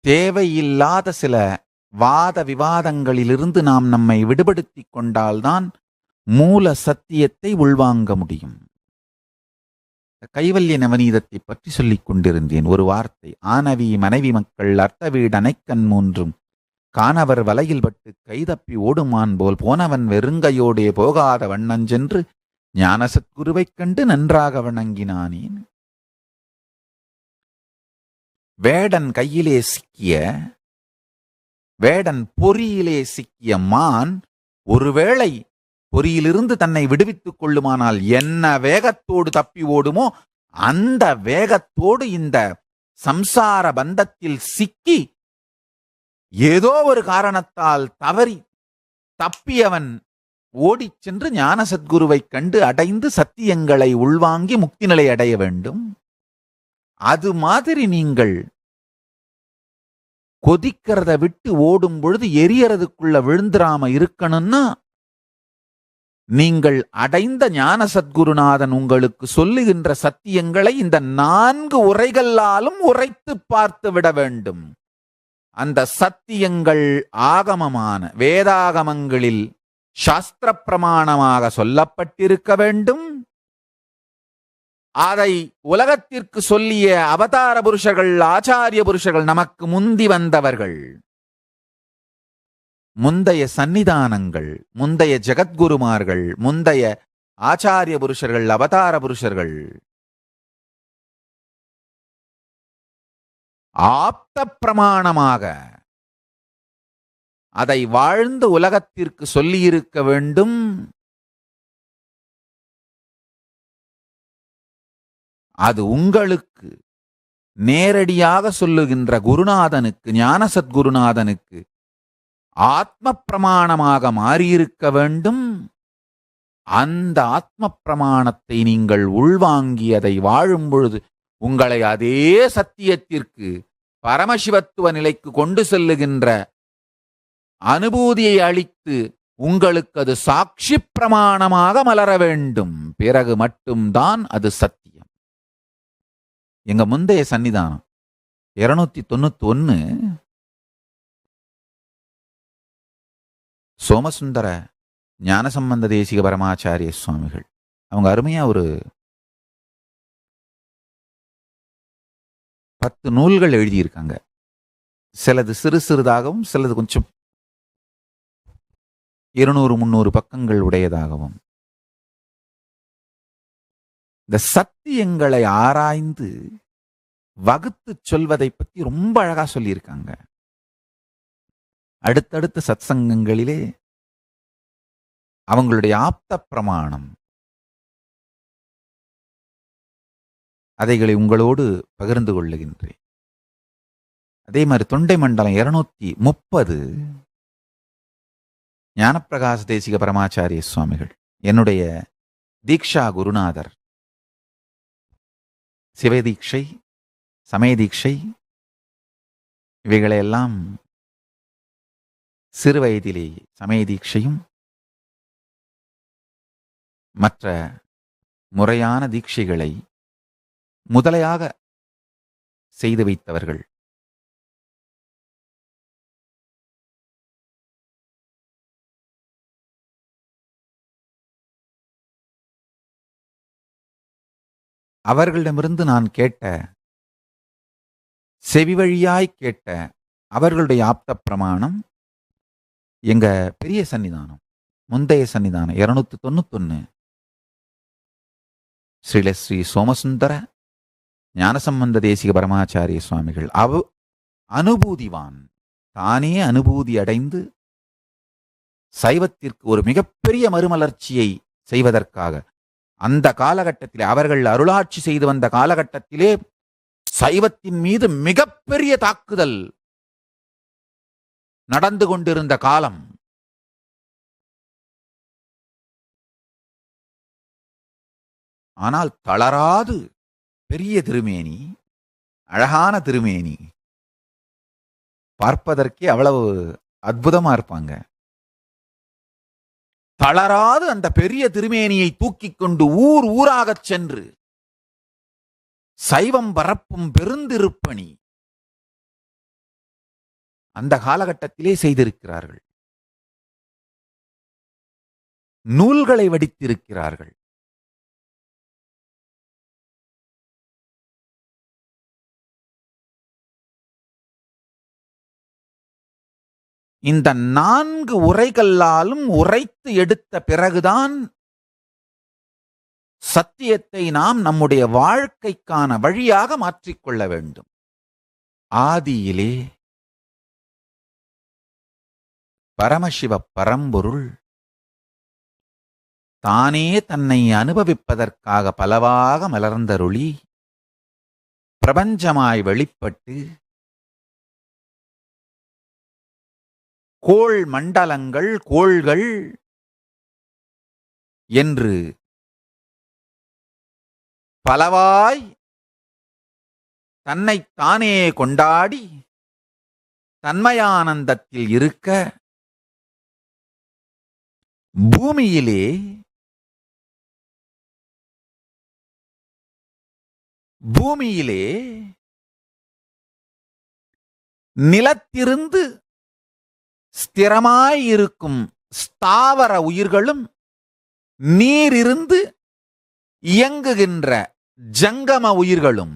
Speaker 1: தேவையில்லாத சில வாத விவாதங்களிலிருந்து நாம் நம்மை விடுபடுத்திக் கொண்டால்தான் மூல சத்தியத்தை உள்வாங்க முடியும். கைவல்ய நவநீதத்தை பற்றி சொல்லிக் கொண்டிருந்தேன். ஒரு வார்த்தை, ஆனவி மனைவி மக்கள் அர்த்த வீடனைக்கண் மூன்றும் காணவர் வலையில் பட்டு கைதப்பி ஓடுமான் போல் போனவன் வெறுங்கையோடே போகாத வண்ணஞ்சென்று ஞான சத்குருவைக் கண்டு நன்றாக வணங்கினானேன். வேடன் கையிலே சிக்கிய, வேடன் பொறியிலே சிக்கிய மான் ஒருவேளை பொறியிலிருந்து தன்னை விடுவித்துக் கொள்ளுமானால் என்ன வேகத்தோடு தப்பி ஓடுமோ அந்த வேகத்தோடு இந்த சம்சார பந்தத்தில் சிக்கி ஏதோ ஒரு காரணத்தால் தவறி தப்பியவன் ஓடிச் சென்று ஞான சத்குருவைக் கண்டு அடைந்து சத்தியங்களை உள்வாங்கி முக்தி நிலை அடைய வேண்டும். அது மாதிரி நீங்கள் கொதிக்கிறத விட்டு ஓடும் பொழுது எரியறதுக்குள்ள விழுந்துராம இருக்கணும்னா நீங்கள் அடைந்த ஞான சத்குருநாதன் உங்களுக்கு சொல்லுகின்ற சத்தியங்களை இந்த 4 உரைகளாலும் உரைத்து பார்த்து விட வேண்டும். அந்த சத்தியங்கள் ஆகமமான வேதாகமங்களில் சாஸ்திர பிரமாணமாக சொல்லப்பட்டிருக்க வேண்டும். அதை உலகத்திற்கு சொல்லிய அவதார புருஷர்கள், ஆச்சாரிய புருஷர்கள், நமக்கு முந்தி வந்தவர்கள், முந்தைய சன்னிதானங்கள், முந்தைய ஜெகத்குருமார்கள், முந்தைய ஆச்சாரிய புருஷர்கள், அவதார புருஷர்கள் ஆப்த பிரமாணமாக அதை வாழ்ந்து உலகத்திற்கு சொல்லியிருக்க வேண்டும். அது உங்களுக்கு நேரடியாக சொல்லுகின்ற குருநாதனுக்கு, ஞான சத்குருநாதனுக்கு ஆத்ம பிரமாணமாக மாறியிருக்க வேண்டும். அந்த ஆத்ம பிரமாணத்தை நீங்கள் உள்வாங்கி அதை வாழும் பொழுது உங்களை அதே சத்தியத்திற்கு, பரமசிவத்துவ நிலைக்கு கொண்டு செல்லுகின்ற அனுபூதியை அளித்து உங்களுக்கு அது சாட்சி பிரமாணமாக மலர வேண்டும். பிறகு மட்டும்தான் அது சத்தியம். எங்க முந்தைய சன்னிதானம் 291 சோமசுந்தர ஞானசம்பந்த தேசிக பரமாச்சாரிய சுவாமிகள் அவங்க அருமையா ஒரு 10 நூல்கள் எழுதியிருக்காங்க. சிலது சிறு சிறிதாகவும் சிலது கொஞ்சம் 200-300 பக்கங்கள் உடையதாகவும் இந்த சத்தியங்களை ஆராய்ந்து வகுத்து சொல்வதை பத்தி ரொம்ப அழகா சொல்லியிருக்காங்க. அடுத்தடுத்த சத்சங்கங்களிலே அவங்களுடைய ஆப்த பிரமாணம் அதைகளை உங்களோடு பகிர்ந்து கொள்ளுகின்றேன். அதே மாதிரி தொண்டை மண்டலம் 230 ஞானப்பிரகாச தேசிக பரமாச்சாரிய சுவாமிகள் என்னுடைய தீக்ஷா குருநாதர். சிவதீட்சை, சமயதீட்சை இவைகளையெல்லாம் சிறு வயதிலேயே சமயதீட்சையும் மற்ற முறையான தீட்சைகளை முதலையாக செய்து வைத்தவர்கள். அவர்களிடமிருந்து நான் கேட்ட, செவி வழியாய் கேட்ட அவர்களுடைய ஆப்த பிரமாணம் எங்க பெரிய சன்னிதானம், முந்தைய சன்னிதானம் 291 ஸ்ரீ சோமசுந்தர ஞானசம்பந்த தேசிக பரமாச்சாரிய சுவாமிகள் அனுபூதிவான், தானே அனுபூதி அடைந்து சைவத்திற்கு ஒரு மிகப்பெரிய மறுமலர்ச்சியை செய்வதற்காக அந்த காலகட்டத்திலே அவர்கள் அருளாட்சி செய்து வந்த காலகட்டத்திலே சைவத்தின் மீது மிகப்பெரிய தாக்குதல் நடந்து கொண்டிருந்த காலம். ஆனால் தளராது பெரிய திருமேனி, அழகான திருமேனி, பார்ப்பதற்கே அவ்வளவு அற்புதமா இருப்பாங்க. தளராது அந்த பெரிய திருமேனியை தூக்கிக் கொண்டு ஊர் ஊராகச் சென்று சைவம் பரப்பும் பெருந்திருப்பணி அந்த காலகட்டத்திலே செய்திருக்கிறார்கள். நூல்களை வடித்திருக்கிறார்கள். இந்த 4 உரைகளாலும் உரைத்து எடுத்த பிறகுதான் சத்தியத்தை நாம் நம்முடைய வாழ்க்கைக்கான வழியாக மாற்றிக்கொள்ள வேண்டும். ஆதியிலே பரமசிவ பரம்பொருள் தானே தன்னை அனுபவிப்பதற்காக பலவாக மலர்ந்தருளி பிரபஞ்சமாய் வெளிப்பட்டு கோள் மண்டலங்கள், கோள்கள் என்று பலவாய் தன்னைத்தானே கொண்டாடி தன்மயானந்தத்தில் இருக்க பூமியிலே நிலத்திருந்து ஸ்திரமாயிருக்கும் ஸ்தாவர உயிர்களும் நீரிருந்து இயங்குகின்ற ஜங்கம உயிர்களும்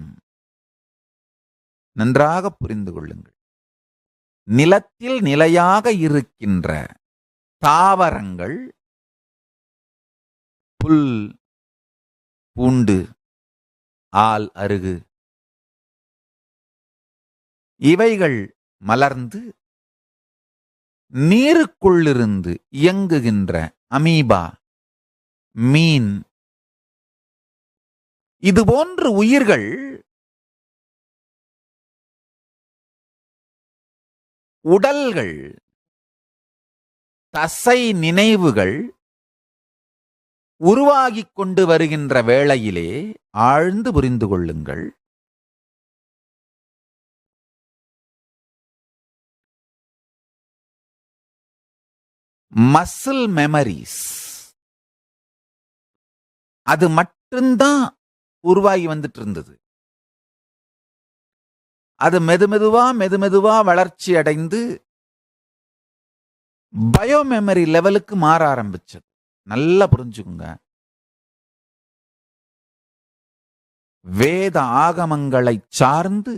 Speaker 1: நன்றாக புரிந்து கொள்ளுங்கள். நிலத்தில் நிலையாக இருக்கின்ற தாவரங்கள், புல், பூண்டு, ஆல், அருகு இவைகள் மலர்ந்து நீருக்குள்ளிருந்து இயங்குகின்ற அமீபா, மீன் இதுபோன்ற உயிர்கள் உடல்கள், தசை நினைவுகள் உருவாகிக் கொண்டு வருகின்ற வேளையிலே ஆழ்ந்து புரிந்து கொள்ளுங்கள். மசில் மெமரிஸ் அது மட்டும்தான் உருவாகி வந்துட்டு இருந்தது. அது மெதுமெதுவா வளர்ச்சி அடைந்து பயோமெமரி லெவலுக்கு மாற ஆரம்பிச்சது. நல்லா புரிஞ்சுக்குங்க. வேத ஆகமங்களை சார்ந்து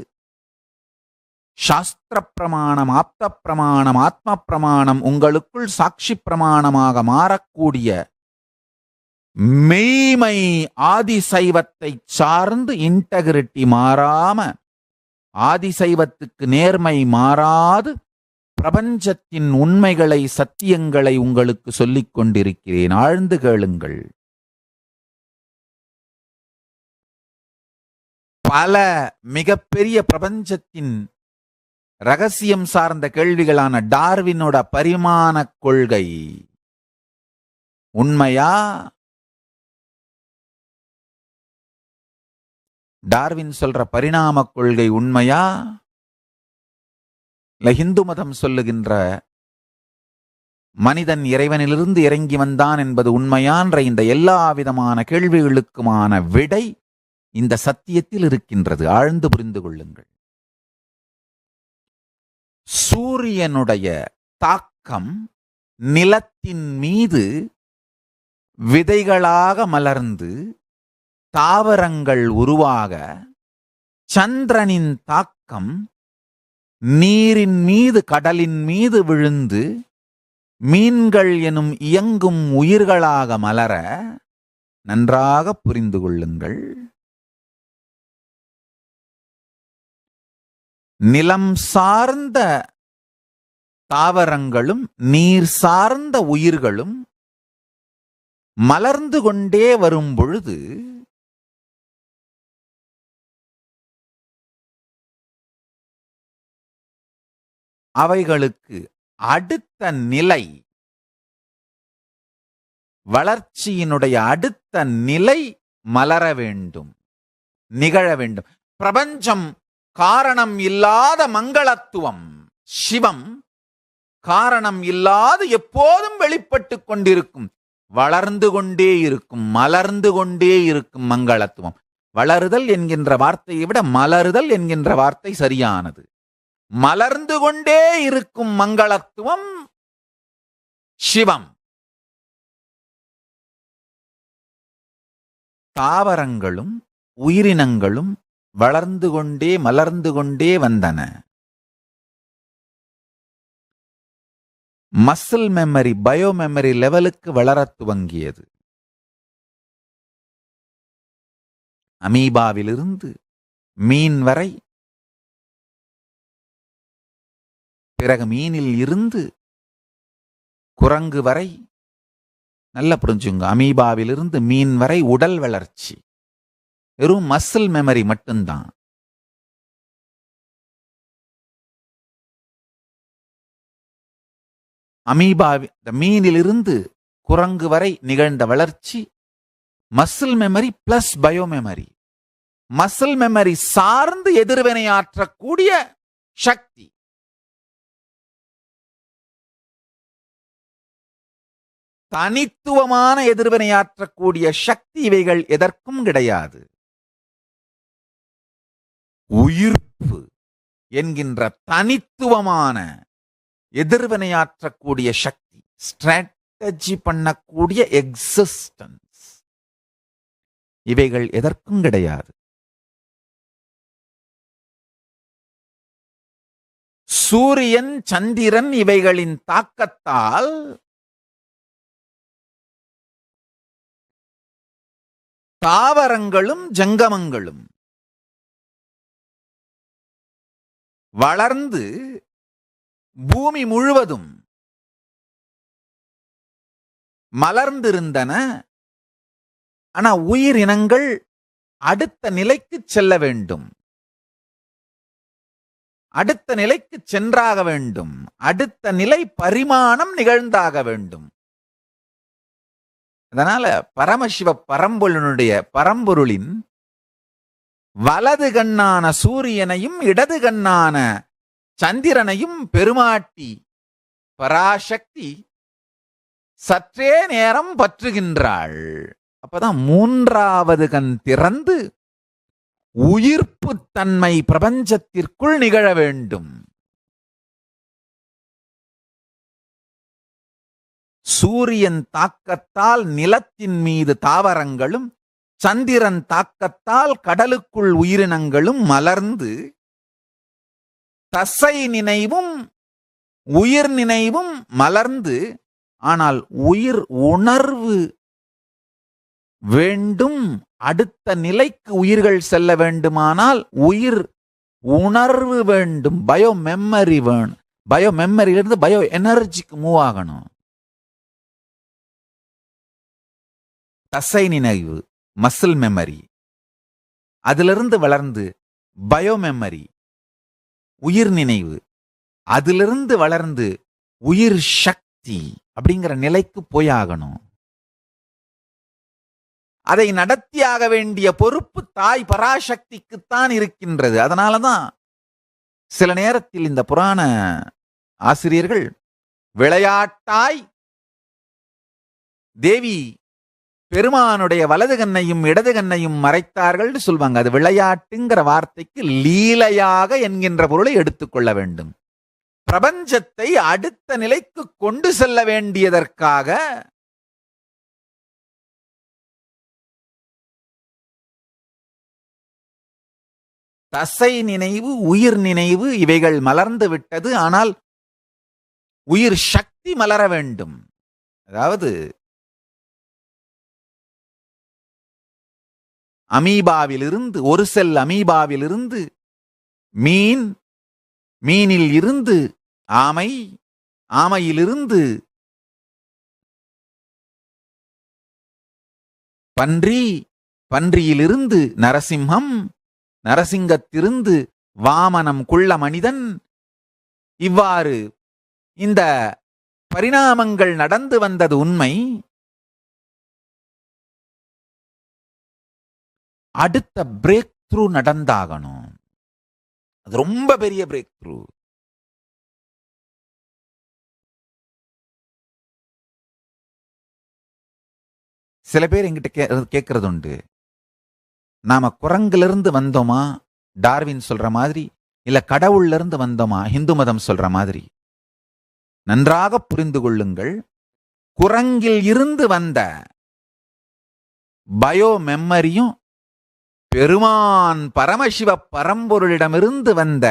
Speaker 1: சாஸ்திர பிரமாணம், ஆப்த பிரமாணம், ஆத்ம பிரமாணம் உங்களுக்குள் சாட்சி பிரமாணமாக மாறக்கூடிய மெய்மை ஆதிசைவத்தை சார்ந்து இன்டெகிரிட்டி மாறாம, ஆதிசைவத்துக்கு நேர்மை மாறாது பிரபஞ்சத்தின் உண்மைகளை, சத்தியங்களை உங்களுக்கு சொல்லிக் கொண்டிருக்கிறேன். ஆழ்ந்து கேளுங்கள். பல மிகப்பெரிய பிரபஞ்சத்தின் ரகசியம் சார்ந்த கேள்விகளான டார்வினோட பரிமாண கொள்கை உண்மையா? டார்வின் சொல்ற பரிணாம கொள்கை உண்மையா? இல்ல இந்து மதம் சொல்லுகின்ற மனிதன் இறைவனிலிருந்து இறங்கி வந்தான் என்பது உண்மையான்ற இந்த எல்லா விதமான கேள்விகளுக்குமான விடை இந்த சத்தியத்தில் இருக்கின்றது. ஆழ்ந்து புரிந்து கொள்ளுங்கள். சூரியனுடைய தாக்கம் நிலத்தின் மீது விதைகளாக மலர்ந்து தாவரங்கள் உருவாக, சந்திரனின் தாக்கம் நீரின் மீது, கடலின் மீது விழுந்து மீன்கள் எனும் இயங்கும் உயிர்களாக மலர நன்றாக புரிந்து கொள்ளுங்கள். நிலம் சார்ந்த தாவரங்களும் நீர் சார்ந்த உயிர்களும் மலர்ந்து கொண்டே வரும் பொழுது அவைகளுக்கு அடுத்த நிலை, வளர்ச்சியினுடைய அடுத்த நிலை மலர வேண்டும், நிகழ வேண்டும். பிரபஞ்சம் காரணம் இல்லாத மங்களத்துவம், சிவம் காரணம் இல்லாது எப்போதும் வெளிப்பட்டு கொண்டிருக்கும், வளர்ந்து கொண்டே இருக்கும், மலர்ந்து கொண்டே இருக்கும் மங்களத்துவம். வளருதல் என்கின்ற வார்த்தையை விட மலருதல் என்கின்ற வார்த்தை சரியானது. மலர்ந்து கொண்டே இருக்கும் மங்களத்துவம் சிவம். தாவரங்களும் உயிரினங்களும் வளர்ந்து கொண்டே மலர்ந்து கொண்டே வந்தன. மசில் மெமரி, பயோ மெமரி லெவலுக்கு வளரத் துவங்கியது. அமீபாவிலிருந்து மீன் வரை, பிறகு மீனில் இருந்து குரங்கு வரை. நல்ல புரிஞ்சுங்க. அமீபாவிலிருந்து மீன் வரை உடல் வளர்ச்சி வெறும் மசில் மெமரி மட்டும்தான். மீனிலிருந்து குரங்கு வரை நிகழ்ந்த வளர்ச்சி muscle memory plus bio memory. Muscle memory சார்ந்து எதிர்வினையாற்றக்கூடிய சக்தி. தனித்துவமான எதிர்வினையாற்றக்கூடிய சக்தி இவைகள் எதற்கும் கிடையாது. உயிர்ப்பு என்கின்ற தனித்துவமான எதிர்வினையாற்றக்கூடிய சக்தி, ஸ்ட்ராட்டஜி பண்ணக்கூடிய எக்ஸிஸ்டன்ஸ், இவைகள் எதற்கும் கிடையாது. சூரியன், சந்திரன் இவைகளின் தாக்கத்தால் தாவரங்களும் ஜங்கமங்களும் வளர்ந்து பூமி முழுவதும் மலர்ந்திருந்தன. ஆனா உயிரினங்கள் அடுத்த நிலைக்கு செல்ல வேண்டும், அடுத்த நிலைக்கு சென்றாக வேண்டும், அடுத்த நிலை பரிமாணம் நிகழ்ந்தாக வேண்டும். அதனால பரமசிவ பரம்பொருளின் வலது கண்ணான சூரியனையும் இடது கண்ணான சந்திரனையும் பெருமாட்டி பராசக்தி சற்றே நேரம் பற்றுகின்றாள். அப்பதான் மூன்றாவது கண் திறந்து உயிர்ப்பு தன்மை பிரபஞ்சத்திற்குள் நிகழ வேண்டும். சூரியன் தாக்கத்தால் நிலத்தின் மீது தாவரங்களும், சந்திரன் தாக்கத்தால் கடலுக்குள் உயிரினங்களும் மலர்ந்து தசை நினைவும் உயிர் நினைவும் மலர்ந்து, ஆனால் உயிர் உணர்வு வேண்டும். அடுத்த நிலைக்கு உயிர்கள் செல்ல வேண்டுமானால் உயிர் உணர்வு வேண்டும். பயோ மெமரி வேணும். பயோ மெமரியிலிருந்து பயோ எனர்ஜிக்கு மூவ் ஆகணும். தசை நினைவு, மசில் மெமரி, அதிலிருந்து வளர்ந்து பயோ மெமரி, உயிர் நினைவு, அதிலிருந்து வளர்ந்து உயிர் சக்தி அப்படிங்கிற நிலைக்கு போயாகணும். அதை நடத்தியாக வேண்டிய பொறுப்பு தாய் பராசக்திக்குத்தான் இருக்கின்றது. அதனாலதான் சில நேரத்தில் இந்த புராண ஆசிரியர்கள் விளையாட்டாய் தேவி பெருமானுடைய வலது கண்ணையும் இடது கண்ணையும் மறைத்தார்கள் சொல்வாங்க. அது விளையாட்டுங்கிற வார்த்தைக்கு லீலையாக என்கின்ற பொருளை எடுத்துக்கொள்ள வேண்டும். பிரபஞ்சத்தை அடுத்த நிலைக்கு கொண்டு செல்ல வேண்டியதற்காக தசை நினைவு, உயிர் நினைவு இவைகள் மலர்ந்து விட்டது. ஆனால் உயிர் சக்தி மலர வேண்டும். அதாவது அமீபாவிலிருந்து, ஒரு செல் அமீபாவிலிருந்து மீன், மீனில் இருந்து ஆமை, ஆமையிலிருந்து பன்றி, பன்றியிலிருந்து நரசிம்மம், நரசிங்கத்திலிருந்து வாமனம் குள்ள மனிதன். இவ்வாறு இந்த பரிணாமங்கள் நடந்து வந்தது உண்மை. அடுத்த பிரேக் த்ரூ நடந்தாகணும். அது ரொம்ப பெரிய பிரேக் த்ரூ. சில பேர் என்கிட்ட கேட்கறது உண்டு, நாம குரங்கிலிருந்து வந்தோமா டார்வின் சொல்ற மாதிரி, இல்ல கடவுள்ல இருந்து வந்தோமா இந்து மதம் சொல்ற மாதிரி. நன்றாக புரிந்து கொள்ளுங்கள். குரங்கில் இருந்து வந்த பயோ மெமரியும் பெருமான் பரமசிவ பரம்பொருளிடமிருந்து வந்த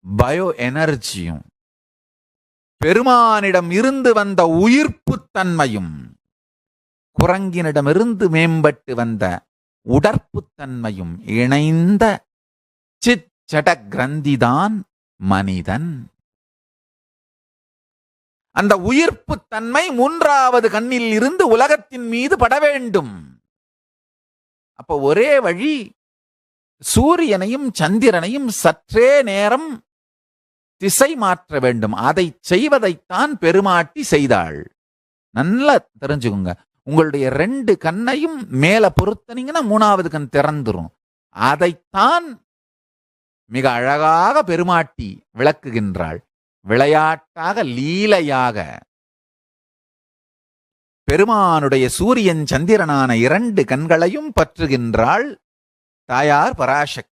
Speaker 1: பயோ எனர்ஜியும், பெருமானிடம் இருந்து வந்த உயிர்ப்பு தன்மையும், குரங்கினிடமிருந்து மேம்பட்டு வந்த உடற்பு தன்மையும் இணைந்த சிச்சட கிரந்திதான் மனிதன். அந்த உயிர்ப்பு தன்மை மூன்றாவது கண்ணில் இருந்து உலகத்தின் மீது பட வேண்டும். அப்ப ஒரே வழி, சூரியனையும் சந்திரனையும் சற்றே நேரம் திசை மாற்ற வேண்டும். அதை செய்வதைத்தான் பெருமாட்டி செய்தாள். நல்லா தெரிஞ்சுக்கோங்க. உங்களுடைய 2 கண்ணையும் மேல பொருத்தனீங்கன்னா 3வது கண் திறந்துரும். அதைத்தான் மிக அழகாக பெருமாட்டி விளக்குகின்றாள். விளையாட்டாக, லீலையாக பெருமானுடைய சூரியன் சந்திரனான 2 கண்களையும் பற்றுகின்றாள் தாயார் பராசக்தி.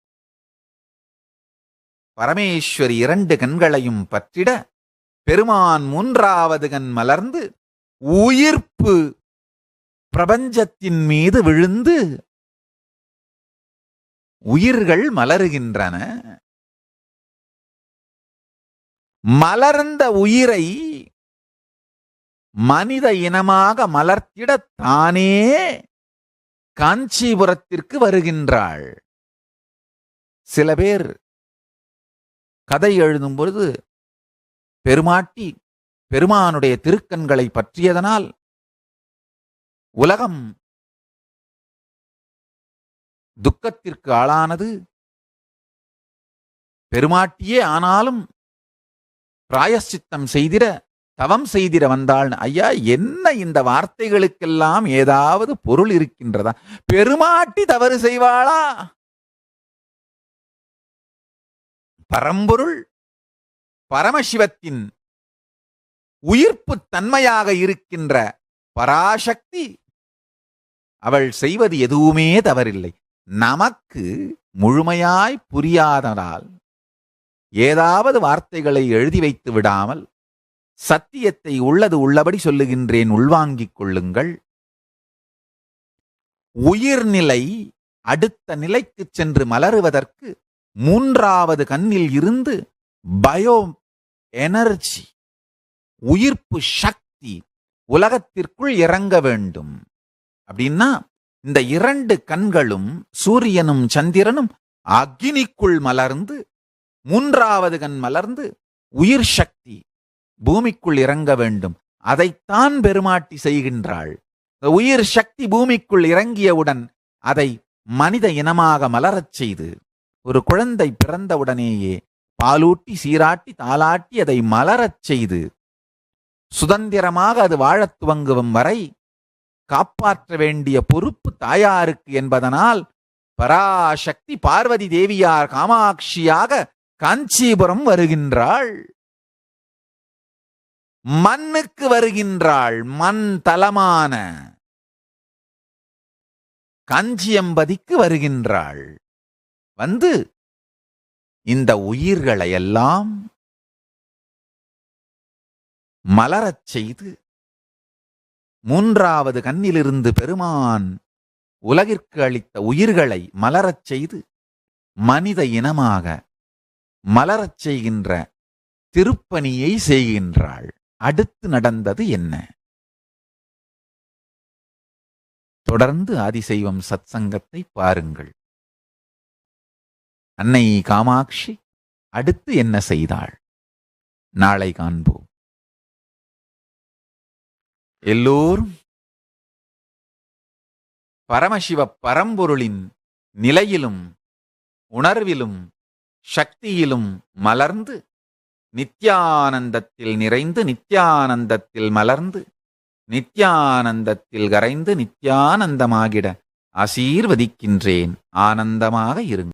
Speaker 1: பரமேஸ்வரி 2 கண்களையும் பற்றிட பெருமான் 3வது கண் மலர்ந்து உயிர்ப்பு பிரபஞ்சத்தின் மீது விழுந்து உயிர்கள் மலருகின்றன. மலர்ந்த உயிரை மனித இனமாக மலர்த்திட தானே காஞ்சிபுரத்திற்கு வருகின்றாள். சில பேர் கதை எழுதும் பொழுது பெருமாட்டி பெருமானுடைய திருக்கண்களை பற்றியதனால் உலகம் துக்கத்திற்கு ஆளானது, பெருமாட்டியே ஆனாலும் பிராயச்சித்தம் செய்திட, தவம் செய்திட வந்தாள். ஐயா, என்ன இந்த வார்த்தைகளுக்கெல்லாம் ஏதாவது பொருள் இருக்கின்றதா? பெருமாட்டி தவறு செய்வாளா? பரம்பொருள் பரமசிவத்தின் உயிர்ப்பு தன்மையாக இருக்கின்ற பராசக்தி அவள் செய்வது எதுவுமே தவறில்லை. நமக்கு முழுமையாய் புரியாததால் ஏதாவது வார்த்தைகளை எழுதி வைத்து விடாமல் சத்தியத்தை உள்ளது உள்ளபடி சொல்லுகின்றேன், உள்வாங்கிக் கொள்ளுங்கள். உயிர்நிலை அடுத்த நிலைக்கு சென்று மலருவதற்கு மூன்றாவது கண்ணில் இருந்து பயோ எனர்ஜி, உயிர்ப்பு சக்தி உலகத்திற்குள் இறங்க வேண்டும். அப்படின்னா இந்த இரண்டு கண்களும் சூரியனும் சந்திரனும் அக்னிக்குள் மலர்ந்து, மூன்றாவது கண் மலர்ந்து உயிர் சக்தி பூமிக்குள் இறங்க வேண்டும். அதைத்தான் பெருமாட்டி செய்கின்றாள். உயிர் சக்தி பூமிக்குள் இறங்கியவுடன் அதை மனித இனமாக மலரச் செய்து, ஒரு குழந்தை பிறந்தவுடனேயே பாலூட்டி சீராட்டி தாலாட்டி அதை மலரச் செய்து, சுதந்திரமாக அது வாழத் துவங்கும் வரை காப்பாற்ற வேண்டிய பொறுப்பு தாயாருக்கு என்பதனால் பராசக்தி பார்வதி தேவியார் காமாட்சியாக காஞ்சிபுரம் வருகின்றாள். மண்ணுக்கு வருகின்றாள். மண் தலமான காஞ்சியம்பதிக்கு வருகின்றாள். வந்து இந்த உயிர்களையெல்லாம் மலரச் செய்து, மூன்றாவது கண்ணிலிருந்து பெருமான் உலகிற்கு அளித்த உயிர்களை மலரச் செய்து மனித இனமாக மலரச் செய்கின்ற திருப்பணியை செய்கின்றாள். அடுத்து நடந்தது என்ன? தொடர்ந்து ஆதிசைவம் சத்சங்கத்தை பாருங்கள். அன்னை காமாட்சி அடுத்து என்ன செய்தாள்? நாளை காண்போம். எல்லோரும் பரமசிவ பரம்பொருளின் நிலையிலும் உணர்விலும் சக்தியிலும் மலர்ந்து, நித்யானந்தத்தில் நிறைந்து நித்யானந்தத்தில் மலர்ந்து நித்யானந்தத்தில் கரைந்து நித்யானந்தமாகிட ஆசீர்வதிக்கின்றேன். ஆனந்தமாக இருங்கள்.